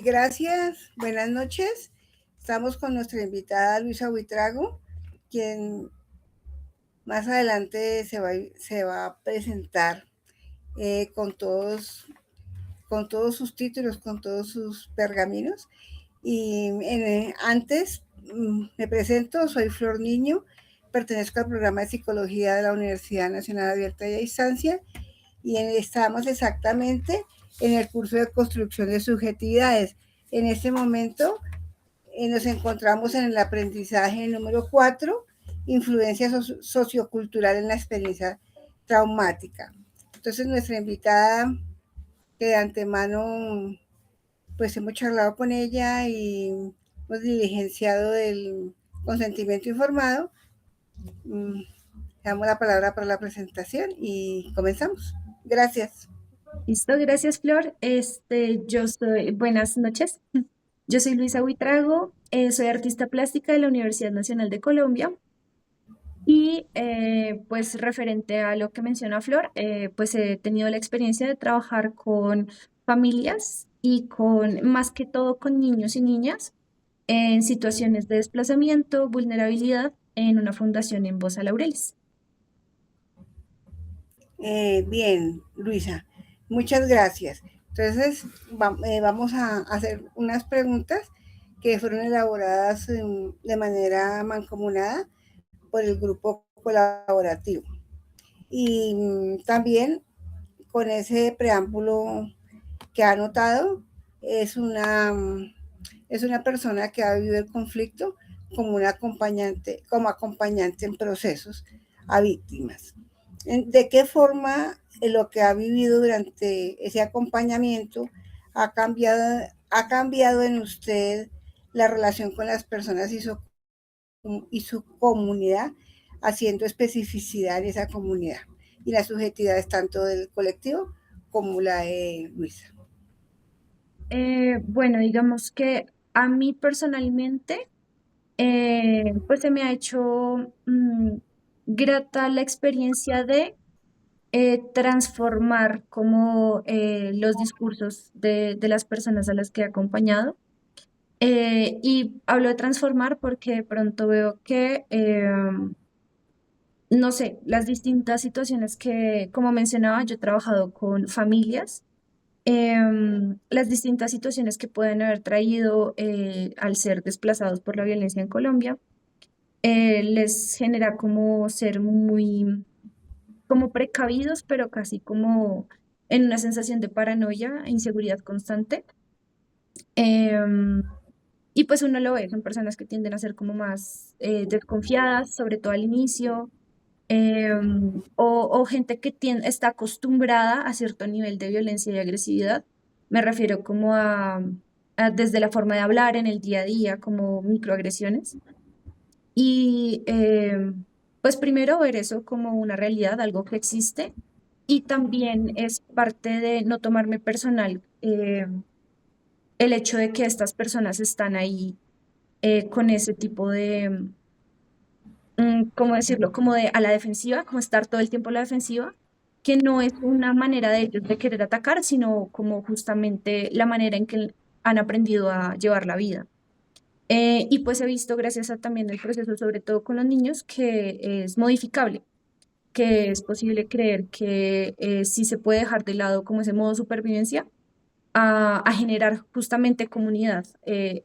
Gracias, buenas noches. Estamos con nuestra invitada Luisa Buitrago, quien más adelante se va a presentar eh, con, todos, con todos sus títulos, con todos sus pergaminos. Antes me presento, soy Flor Niño, pertenezco al programa de psicología de la Universidad Nacional Abierta y a Distancia y estamos exactamente en el curso de construcción de subjetividades. En este momento nos encontramos en el aprendizaje número 4, influencia sociocultural en la experiencia traumática. Entonces nuestra invitada, que de antemano pues hemos charlado con ella y hemos diligenciado del consentimiento informado, damos la palabra para la presentación y comenzamos. Gracias. Listo, gracias Flor. Buenas noches. Yo soy Luisa Buitrago, soy artista plástica de la Universidad Nacional de Colombia y pues referente a lo que menciona Flor, pues he tenido la experiencia de trabajar con familias y con, más que todo, con niños y niñas en situaciones de desplazamiento, vulnerabilidad en una fundación en Bosa Laureles. Bien, Luisa, muchas gracias. Entonces, vamos a hacer unas preguntas que fueron elaboradas de manera mancomunada por el grupo colaborativo. Y también con ese preámbulo que ha anotado, es una persona que ha vivido el conflicto como acompañante en procesos a víctimas. ¿De qué forma lo que ha vivido durante ese acompañamiento ha cambiado en usted la relación con las personas y su comunidad, haciendo especificidad en esa comunidad y las subjetividades tanto del colectivo como la de Luisa? Bueno, digamos que a mí personalmente, pues se me ha hecho grata la experiencia de transformar como los discursos de las personas a las que he acompañado. Y hablo de transformar porque de pronto veo que, no sé, las distintas situaciones que, como mencionaba, yo he trabajado con familias, las distintas situaciones que pueden haber traído al ser desplazados por la violencia en Colombia, les genera como ser muy, como precavidos, pero casi como en una sensación de paranoia e inseguridad constante. Em, y pues uno lo ve, son personas que tienden a ser como más desconfiadas, sobre todo al inicio, o gente que está acostumbrada a cierto nivel de violencia y agresividad. Me refiero como a desde la forma de hablar en el día a día, como microagresiones. Y pues primero ver eso como una realidad, algo que existe, y también es parte de no tomarme personal el hecho de que estas personas están ahí con ese tipo de, ¿cómo decirlo? Como de a la defensiva, como estar todo el tiempo a la defensiva, que no es una manera de ellos de querer atacar, sino como justamente la manera en que han aprendido a llevar la vida. Y pues he visto, gracias a también el proceso, sobre todo con los niños, que es modificable, que es posible creer que sí se puede dejar de lado como ese modo de supervivencia a generar justamente comunidad.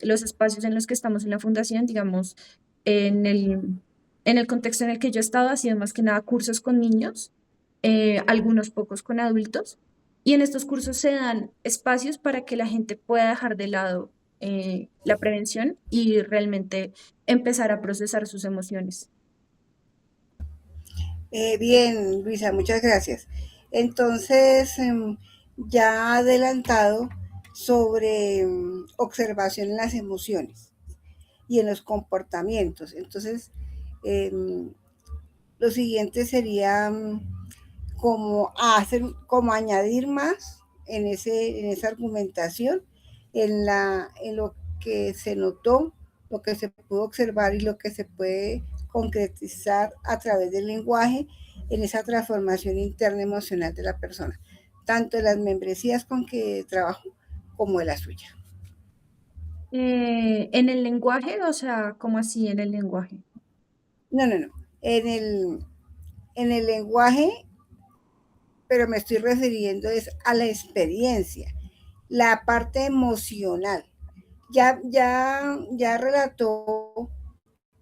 Los espacios en los que estamos en la fundación, digamos, en en el contexto en el que yo he estado, ha sido más que nada cursos con niños, algunos pocos con adultos, y en estos cursos se dan espacios para que la gente pueda dejar de lado la prevención y realmente empezar a procesar sus emociones. Bien, Luisa, muchas gracias. Entonces, ya ha adelantado sobre observación en las emociones y en los comportamientos. Entonces, em, lo siguiente sería como añadir más en esa argumentación, en lo que se notó, lo que se pudo observar y lo que se puede concretizar a través del lenguaje en esa transformación interna emocional de la persona, tanto de las membresías con que trabajo como de la suya. En el lenguaje, o sea, ¿cómo así en el lenguaje? No, no, no. En el, en el lenguaje, pero me estoy refiriendo es a la experiencia, la parte emocional. Ya relató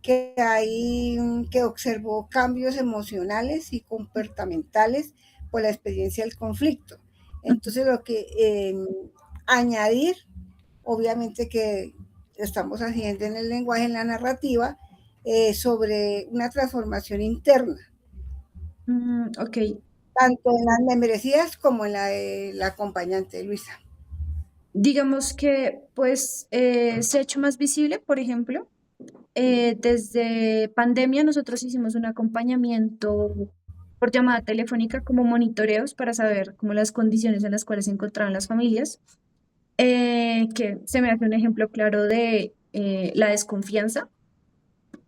que observó cambios emocionales y comportamentales por la experiencia del conflicto. Ujú. Entonces, lo que añadir, obviamente que estamos haciendo en el lenguaje, en la narrativa, sobre una transformación interna, Ok, tanto en las membresías como en la de la acompañante Luisa. digamos que pues se ha hecho más visible, por ejemplo, desde pandemia nosotros hicimos un acompañamiento por llamada telefónica como monitoreos para saber cómo las condiciones en las cuales se encontraban las familias, que se me hace un ejemplo claro de la desconfianza.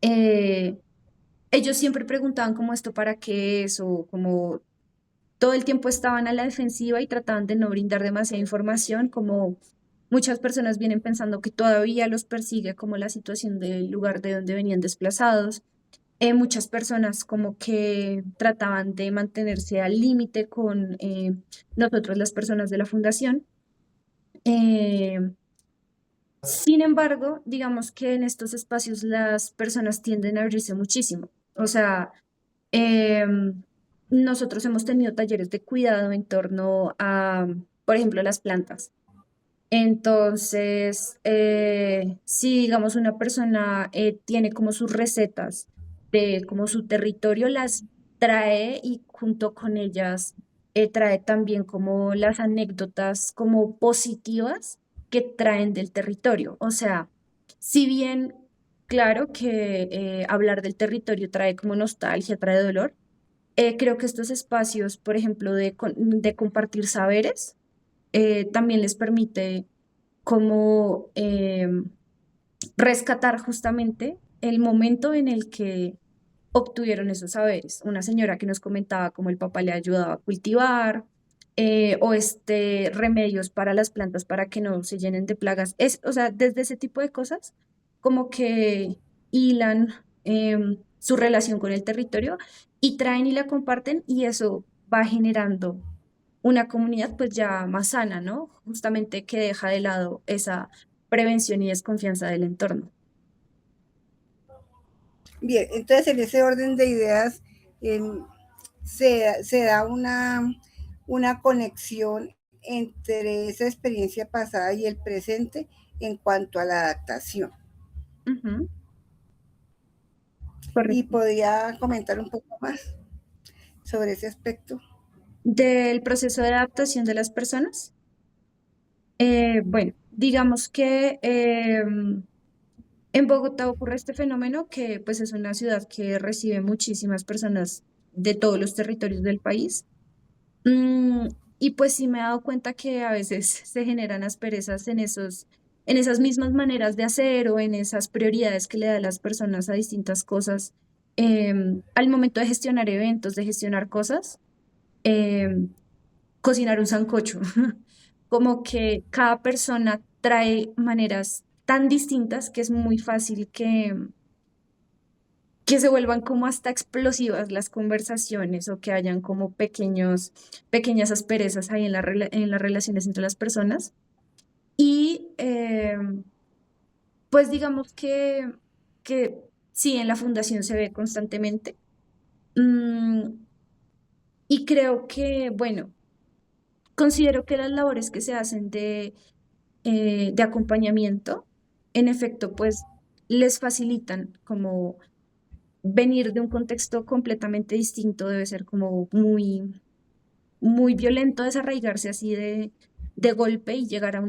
Eh, Ellos siempre preguntaban como esto para qué es o como todo el tiempo estaban a la defensiva y trataban de no brindar demasiada información, como muchas personas vienen pensando que todavía los persigue como la situación del lugar de donde venían desplazados. Muchas personas como que trataban de mantenerse al límite con nosotros, las personas de la fundación. Eh, Sin embargo, digamos que en estos espacios las personas tienden a abrirse muchísimo. O sea, nosotros hemos tenido talleres de cuidado en torno a, por ejemplo, las plantas. Entonces, si digamos una persona tiene como sus recetas de como su territorio, las trae y junto con ellas trae también como las anécdotas como positivas que traen del territorio. O sea, si bien, claro que hablar del territorio trae como nostalgia, trae dolor, creo que estos espacios, por ejemplo, de compartir saberes, también les permite como rescatar justamente el momento en el que obtuvieron esos saberes. Una señora que nos comentaba cómo el papá le ayudaba a cultivar, o este remedios para las plantas para que no se llenen de plagas. Es, o sea, desde ese tipo de cosas, como que hilan su relación con el territorio y traen y la comparten y eso va generando una comunidad pues ya más sana, ¿no? Justamente que deja de lado esa prevención y desconfianza del entorno. Bien, entonces en ese orden de ideas eh, se da una conexión entre esa experiencia pasada y el presente en cuanto a la adaptación. Ujú, Y correcto. podría comentar un poco más sobre ese aspecto. Del proceso de adaptación de las personas, bueno, digamos que en Bogotá ocurre este fenómeno que pues es una ciudad que recibe muchísimas personas de todos los territorios del país. Mm, y pues sí me he dado cuenta que a veces se generan asperezas en esas mismas maneras de hacer o en esas prioridades que le dan las personas a distintas cosas. Al momento de gestionar eventos, de gestionar cosas, em, cocinar un sancocho, como que cada persona trae maneras tan distintas que es muy fácil que se vuelvan como hasta explosivas las conversaciones o que hayan como pequeñas asperezas ahí en en las relaciones entre las personas. Y pues digamos que sí, en la fundación se ve constantemente. Mm, y creo que, bueno, considero que las labores que se hacen de acompañamiento, en efecto, pues les facilitan como venir de un contexto completamente distinto, debe ser como muy violento desarraigarse así de golpe y llegar a,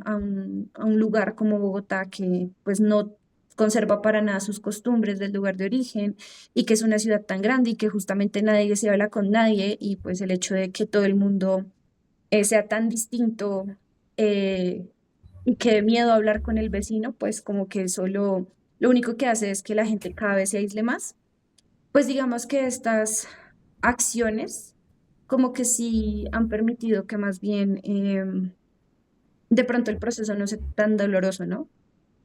a un lugar como Bogotá que pues no conserva para nada sus costumbres del lugar de origen y que es una ciudad tan grande y que justamente nadie se habla con nadie y pues el hecho de que todo el mundo sea tan distinto eh, y que dé miedo a hablar con el vecino, pues como que solo lo único que hace es que la gente cada vez se aísle más. Pues digamos que estas acciones como que sí han permitido que más bien de pronto el proceso no sea tan doloroso, ¿no?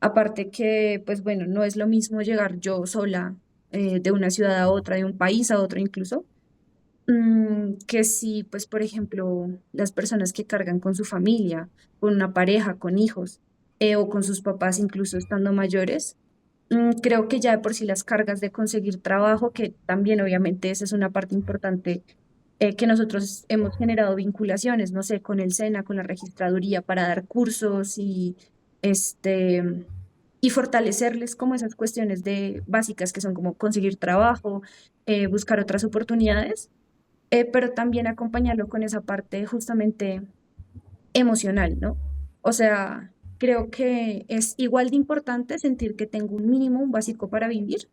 Aparte que, pues bueno, no es lo mismo llegar yo sola de una ciudad a otra, de un país a otro incluso, que si, pues, por ejemplo, las personas que cargan con su familia, con una pareja, con hijos, o con sus papás incluso estando mayores, creo que ya de por sí las cargas de conseguir trabajo, que también obviamente esa es una parte importante, que nosotros hemos generado vinculaciones, no sé, con el SENA, con la registraduría para dar cursos este, y fortalecerles como esas cuestiones de básicas que son como conseguir trabajo, buscar otras oportunidades, pero también acompañarlo con esa parte justamente emocional, ¿no? O sea, creo que es igual de importante sentir que tengo un mínimo, un básico para vivir,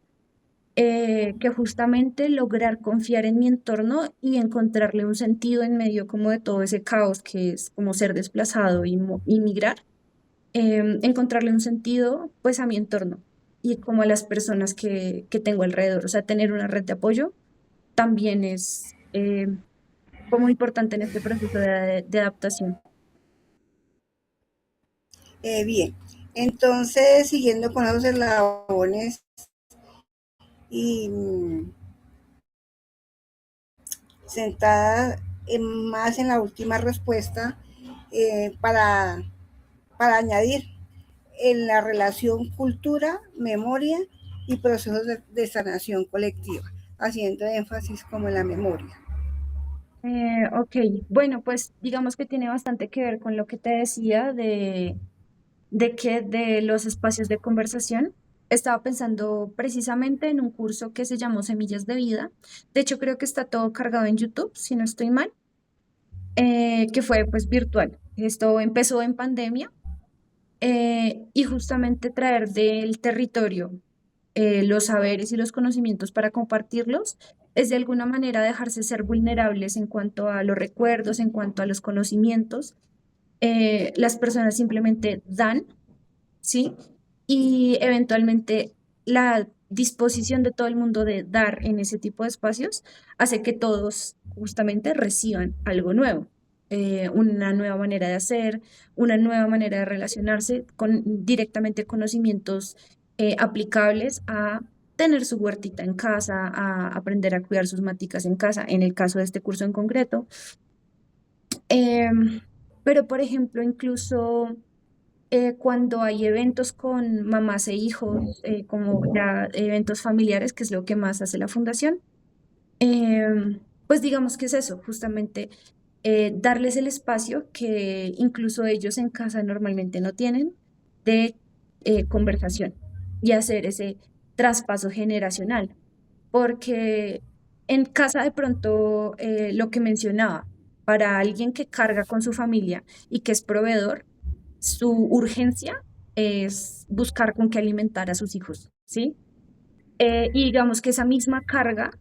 que justamente lograr confiar en mi entorno y encontrarle un sentido en medio como de todo ese caos que es como ser desplazado y migrar, encontrarle un sentido pues a mi entorno y como a las personas que tengo alrededor. O sea, tener una red de apoyo también es como importante en este proceso de adaptación. Bien, entonces, siguiendo con los eslabones y sentada más en la última respuesta, eh, para, para añadir en la relación cultura, memoria y procesos de sanación colectiva, haciendo énfasis como en la memoria. Ok, bueno, pues digamos que tiene bastante que ver con lo que te decía de que de los espacios de conversación. Estaba pensando precisamente en un curso que se llamó Semillas de Vida. De hecho, creo que está todo cargado en YouTube, si no estoy mal, que fue pues virtual. Esto empezó en pandemia y justamente traer del territorio los saberes y los conocimientos para compartirlos es de alguna manera dejarse ser vulnerables en cuanto a los recuerdos, en cuanto a los conocimientos. Las personas simplemente dan, ¿sí? Y eventualmente la disposición de todo el mundo de dar en ese tipo de espacios hace que todos justamente reciban algo nuevo, una nueva manera de hacer, una nueva manera de relacionarse con directamente conocimientos aplicables a tener su huertita en casa, a aprender a cuidar sus maticas en casa, en el caso de este curso en concreto. Em, pero, por ejemplo, incluso cuando hay eventos con mamás e hijos, como ya eventos familiares, que es lo que más hace la fundación, pues digamos que es eso, justamente darles el espacio que incluso ellos en casa normalmente no tienen de conversación y hacer ese traspaso generacional, porque en casa de pronto lo que mencionaba, para alguien que carga con su familia y que es proveedor, su urgencia es buscar con qué alimentar a sus hijos, ¿sí? Y digamos que esa misma carga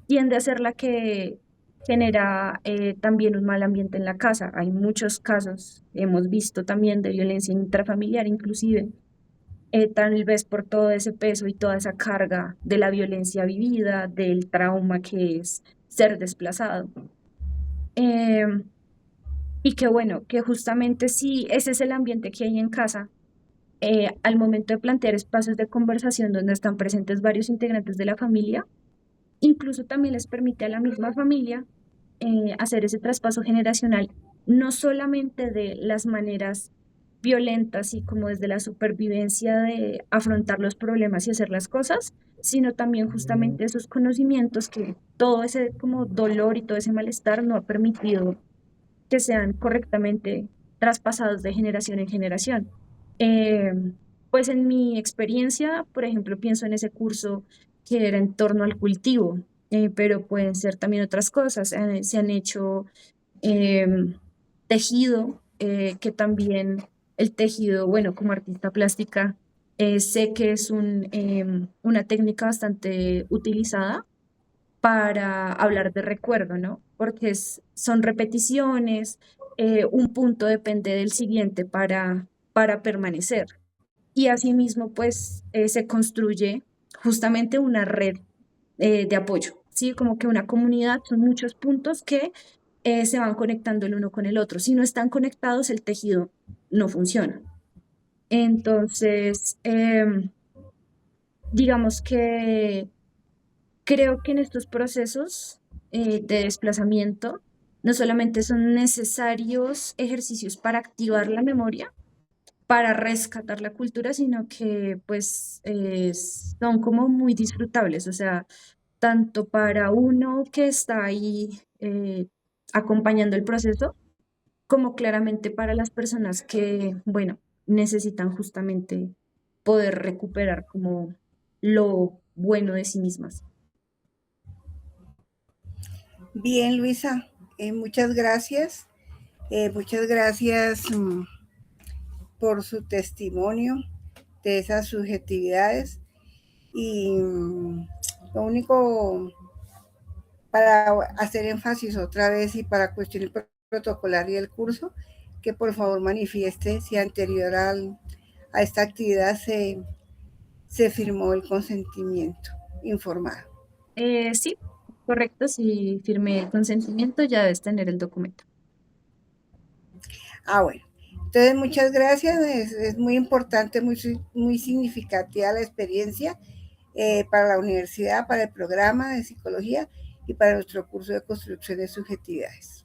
tiende a ser la que genera también un mal ambiente en la casa. Hay muchos casos, hemos visto también de violencia intrafamiliar, inclusive, tal vez por todo ese peso y toda esa carga de la violencia vivida, del trauma que es ser desplazado. Em, y que bueno, que justamente si ese es el ambiente que hay en casa, al momento de plantear espacios de conversación donde están presentes varios integrantes de la familia, incluso también les permite a la misma familia hacer ese traspaso generacional, no solamente de las maneras violentas y como desde la supervivencia de afrontar los problemas y hacer las cosas, sino también justamente esos conocimientos que todo ese como dolor y todo ese malestar no ha permitido que sean correctamente traspasados de generación en generación. Eh, pues en mi experiencia, por ejemplo, pienso en ese curso que era en torno al cultivo, pero pueden ser también otras cosas. Se han hecho eh, tejido, que también el tejido, bueno, como artista plástica, sé que es una técnica bastante utilizada para hablar de recuerdo, ¿no? Porque son repeticiones, un punto depende del siguiente para permanecer. Y asimismo, pues se construye justamente una red de apoyo, ¿sí? Como que una comunidad son muchos puntos que se van conectando el uno con el otro. Si no están conectados, el tejido no funciona. Entonces, digamos que creo que en estos procesos de desplazamiento no solamente son necesarios ejercicios para activar la memoria, para rescatar la cultura, sino que pues son como muy disfrutables, o sea, tanto para uno que está ahí acompañando el proceso, como claramente para las personas que, bueno, necesitan justamente poder recuperar como lo bueno de sí mismas. Bien, Luisa, muchas gracias. Muchas gracias por su testimonio de esas subjetividades. Y lo único para hacer énfasis otra vez y para cuestiones protocolaria del curso, que por favor manifieste si anterior a esta actividad se firmó el consentimiento informado. Sí, correcto, si firmé el consentimiento ya debes tener el documento. Bueno. Entonces, muchas gracias. Es muy importante, muy significativa la experiencia para la universidad, para el programa de psicología y para nuestro curso de construcción de subjetividades.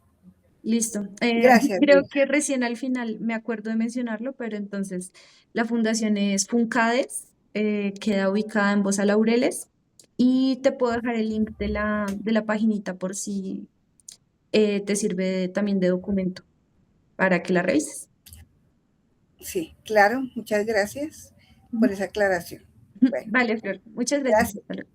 Listo. Gracias, Creo Luisa. que recién al final me acuerdo de mencionarlo, pero entonces la fundación es Funcades, queda ubicada en Bosa Laureles y te puedo dejar el link de la paginita por si te sirve también de documento para que la revises. Sí, claro, muchas gracias por Ujú. esa aclaración. Bueno, Vale, Flor. Muchas gracias. gracias. Hasta luego.